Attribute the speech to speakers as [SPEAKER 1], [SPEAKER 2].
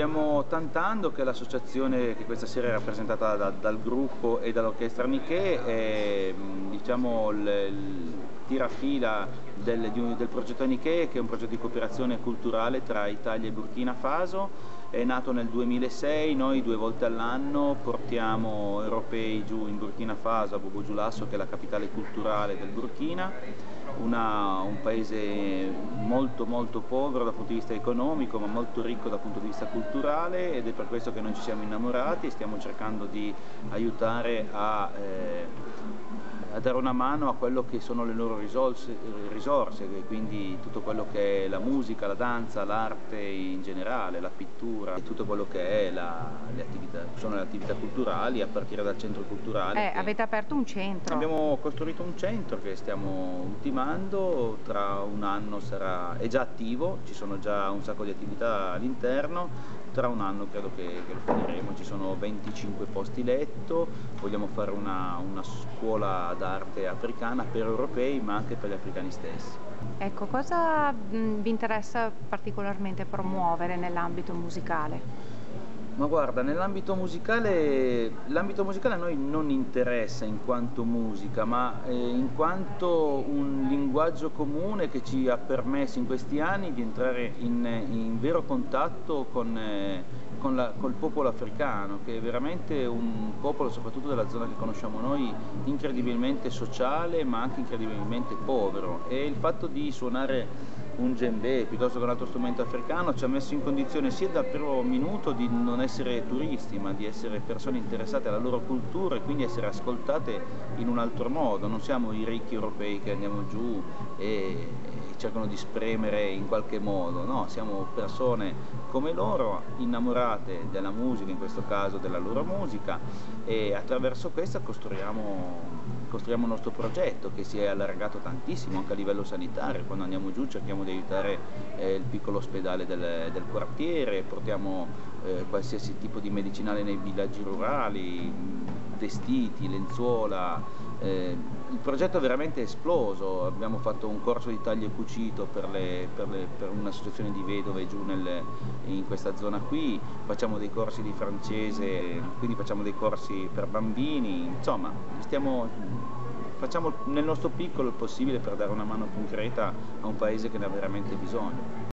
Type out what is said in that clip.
[SPEAKER 1] Abbiamo Tantando, che è l'associazione che questa sera è rappresentata dal gruppo e dall'orchestra Arniché, è diciamo, il tirafila del progetto Arniché, che è un progetto di cooperazione culturale tra Italia e Burkina Faso. È nato nel 2006, noi 2 volte all'anno portiamo europei giù in Burkina Faso, a Bobo Dioulasso, che è la capitale culturale del Burkina, un paese molto molto povero dal punto di vista economico, ma molto ricco dal punto di vista culturale, ed è per questo che noi ci siamo innamorati e stiamo cercando di aiutare a dare una mano a quello che sono le loro risorse, quindi tutto quello che è la musica, la danza, l'arte in generale, la pittura e tutto quello che è sono le attività culturali, a partire dal centro culturale.
[SPEAKER 2] Avete aperto un centro.
[SPEAKER 1] Abbiamo costruito un centro che stiamo ultimando, tra un anno è già attivo, ci sono già un sacco di attività all'interno, tra un anno credo che lo finiremo. Ci sono 25 posti letto, vogliamo fare una scuola d'arte africana per europei ma anche per gli africani stessi.
[SPEAKER 2] Ecco, cosa vi interessa particolarmente promuovere nell'ambito musicale?
[SPEAKER 1] Ma guarda, l'ambito musicale a noi non interessa in quanto musica, ma in quanto un linguaggio comune che ci ha permesso in questi anni di entrare in vero contatto col popolo africano, che è veramente un popolo, soprattutto della zona che conosciamo noi, incredibilmente sociale ma anche incredibilmente povero, e il fatto di suonare un djembé piuttosto che un altro strumento africano ci ha messo in condizione sia dal primo minuto di non essere turisti, ma di essere persone interessate alla loro cultura e quindi essere ascoltate in un altro modo. Non siamo i ricchi europei che andiamo giù e cercano di spremere in qualche modo, no, siamo persone come loro, innamorate della musica, in questo caso della loro musica, e attraverso questa costruiamo il nostro progetto, che si è allargato tantissimo anche a livello sanitario. Quando andiamo giù cerchiamo di aiutare il piccolo ospedale del quartiere, portiamo qualsiasi tipo di medicinale nei villaggi rurali, vestiti, lenzuola. Il progetto è veramente esploso. Abbiamo fatto un corso di taglio e cucito per un'associazione di vedove giù in questa zona qui, facciamo dei corsi di francese, quindi facciamo dei corsi per bambini, insomma facciamo nel nostro piccolo il possibile per dare una mano concreta a un paese che ne ha veramente bisogno.